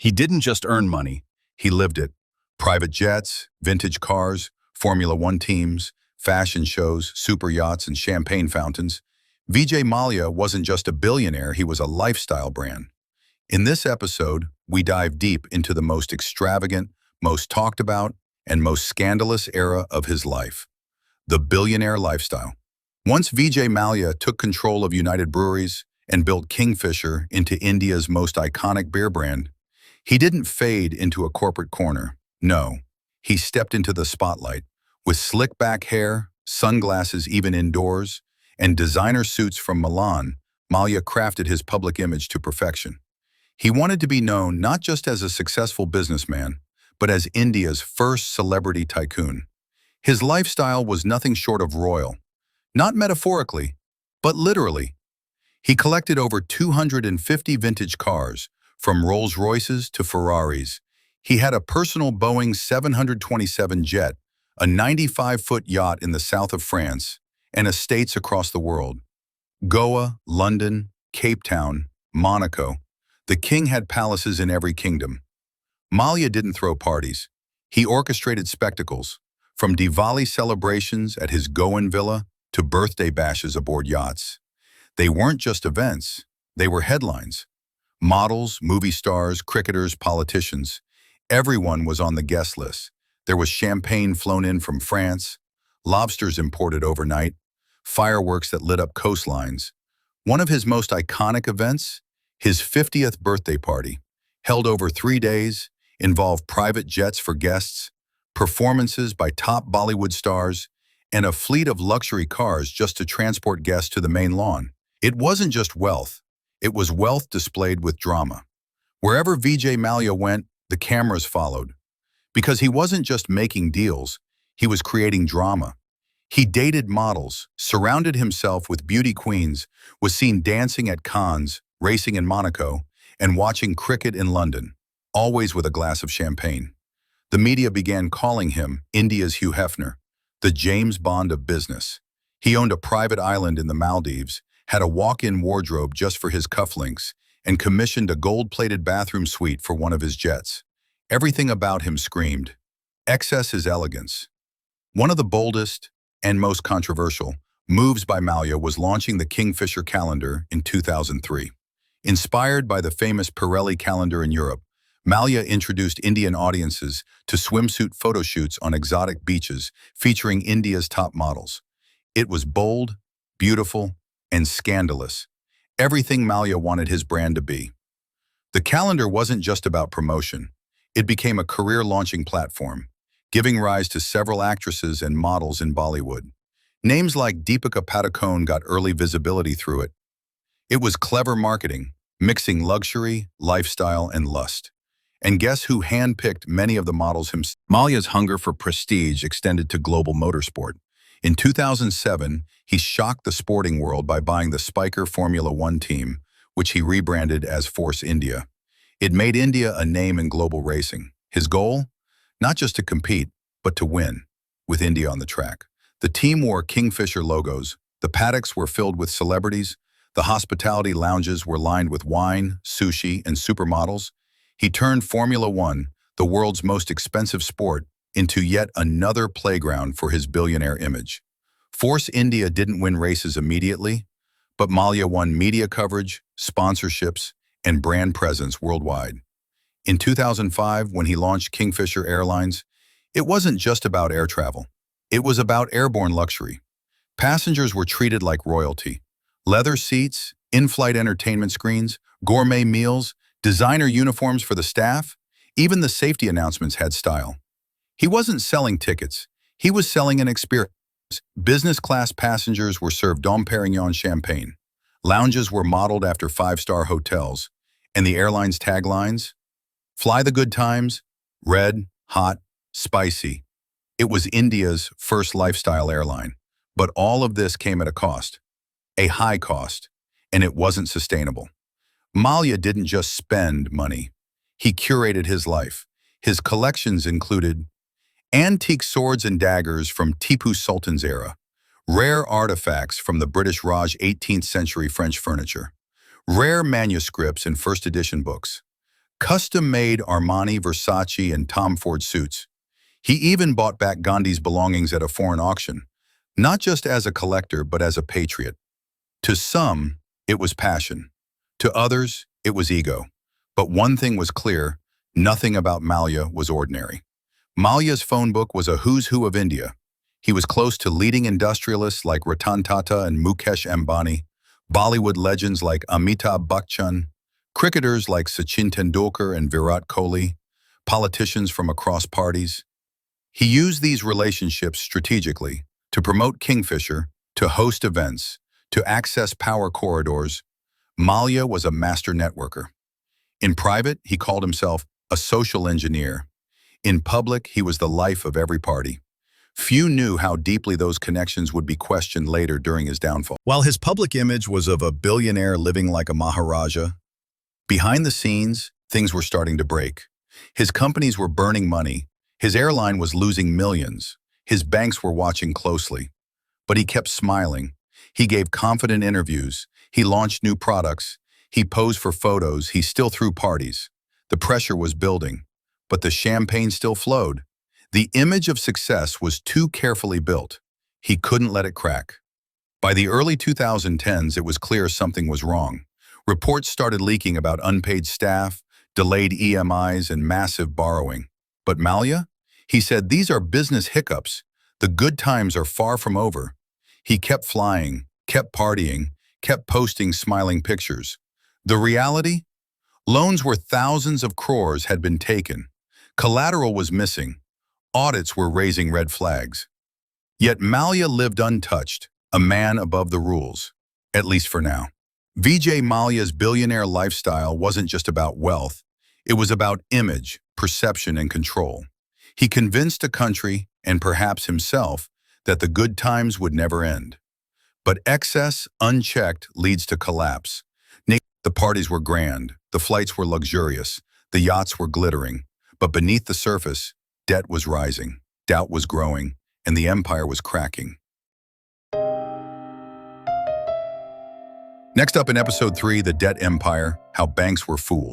He didn't just earn money, he lived it. Private jets, vintage cars, Formula One teams, fashion shows, super yachts, and champagne fountains. Vijay Mallya wasn't just a billionaire, he was a lifestyle brand. In this episode, we dive deep into the most extravagant, most talked about, and most scandalous era of his life, the billionaire lifestyle. Once Vijay Mallya took control of United Breweries and built Kingfisher into India's most iconic beer brand, he didn't fade into a corporate corner. No, he stepped into the spotlight. With slick back hair, sunglasses even indoors, and designer suits from Milan, Mallya crafted his public image to perfection. He wanted to be known not just as a successful businessman, but as India's first celebrity tycoon. His lifestyle was nothing short of royal, not metaphorically, but literally. He collected over 250 vintage cars, from Rolls-Royces to Ferraris. He had a personal Boeing 727 jet, a 95-foot yacht in the south of France, and estates across the world. Goa, London, Cape Town, Monaco. The king had palaces in every kingdom. Mallya didn't throw parties. He orchestrated spectacles, from Diwali celebrations at his Goan villa to birthday bashes aboard yachts. They weren't just events, they were headlines. Models, movie stars, cricketers, politicians. Everyone was on the guest list. There was champagne flown in from France, lobsters imported overnight, fireworks that lit up coastlines. One of his most iconic events, his 50th birthday party, held over 3 days, involved private jets for guests, performances by top Bollywood stars, and a fleet of luxury cars just to transport guests to the main lawn. It wasn't just wealth. It was wealth displayed with drama. Wherever Vijay Mallya went, the cameras followed. Because he wasn't just making deals, he was creating drama. He dated models, surrounded himself with beauty queens, was seen dancing at Cannes, racing in Monaco, and watching cricket in London, always with a glass of champagne. The media began calling him India's Hugh Hefner, the James Bond of business. He owned a private island in the Maldives, had a walk-in wardrobe just for his cufflinks, and commissioned a gold-plated bathroom suite for one of his jets. Everything about him screamed, excess is elegance. One of the boldest and most controversial moves by Mallya was launching the Kingfisher calendar in 2003. Inspired by the famous Pirelli calendar in Europe, Mallya introduced Indian audiences to swimsuit photo shoots on exotic beaches featuring India's top models. It was bold, beautiful, and scandalous. Everything Mallya wanted his brand to be. The calendar wasn't just about promotion. It became a career-launching platform, giving rise to several actresses and models in Bollywood. Names like Deepika Padukone got early visibility through it. It was clever marketing, mixing luxury, lifestyle, and lust. And guess who handpicked many of the models himself? Mallya's hunger for prestige extended to global motorsport. In 2007, he shocked the sporting world by buying the Spiker Formula One team, which he rebranded as Force India. It made India a name in global racing. His goal? Not just to compete, but to win, with India on the track. The team wore Kingfisher logos, the paddocks were filled with celebrities, the hospitality lounges were lined with wine, sushi, and supermodels. He turned Formula One, the world's most expensive sport, into yet another playground for his billionaire image. Force India didn't win races immediately, but Mallya won media coverage, sponsorships, and brand presence worldwide. In 2005, when he launched Kingfisher Airlines, it wasn't just about air travel. It was about airborne luxury. Passengers were treated like royalty. Leather seats, in-flight entertainment screens, gourmet meals, designer uniforms for the staff, even the safety announcements had style. He wasn't selling tickets, he was selling an experience. Business class passengers were served Dom Perignon champagne. Lounges were modeled after 5-star hotels. And the airline's taglines? Fly the good times, red, hot, spicy. It was India's first lifestyle airline. But all of this came at a cost. A high cost. And it wasn't sustainable. Mallya didn't just spend money. He curated his life. His collections included antique swords and daggers from Tipu Sultan's era, rare artifacts from the British Raj 18th century French furniture, rare manuscripts and first edition books, Custom-made Armani, Versace, and Tom Ford suits. He even bought back Gandhi's belongings at a foreign auction, not just as a collector, but as a patriot. To some, it was passion. To others, it was ego. But one thing was clear: nothing about Mallya was ordinary. Mallya's phone book was a who's who of India. He was close to leading industrialists like Ratan Tata and Mukesh Ambani, Bollywood legends like Amitabh Bachchan, cricketers like Sachin Tendulkar and Virat Kohli, politicians from across parties. He used these relationships strategically to promote Kingfisher, to host events, to access power corridors. Mallya was a master networker. In private, he called himself a social engineer. In public, he was the life of every party. Few knew how deeply those connections would be questioned later during his downfall. While his public image was of a billionaire living like a Maharaja, behind the scenes, things were starting to break. His companies were burning money. His airline was losing millions. His banks were watching closely. But he kept smiling. He gave confident interviews. He launched new products. He posed for photos. He still threw parties. The pressure was building, but the champagne still flowed. The image of success was too carefully built. He couldn't let it crack. By the early 2010s, it was clear something was wrong. Reports started leaking about unpaid staff, delayed EMIs, and massive borrowing. But Mallya? He said, "These are business hiccups. The good times are far from over." He kept flying, kept partying, kept posting smiling pictures. The reality? Loans worth thousands of crores had been taken. Collateral was missing. Audits were raising red flags. Yet Mallya lived untouched, a man above the rules, at least for now. Vijay Mallya's billionaire lifestyle wasn't just about wealth. It was about image, perception, and control. He convinced a country, and perhaps himself, that the good times would never end. But excess, unchecked, leads to collapse. The parties were grand, the flights were luxurious, the yachts were glittering, but beneath the surface, debt was rising, doubt was growing, and the empire was cracking. Next up in episode 3, The Debt Empire, How Banks Were Fooled.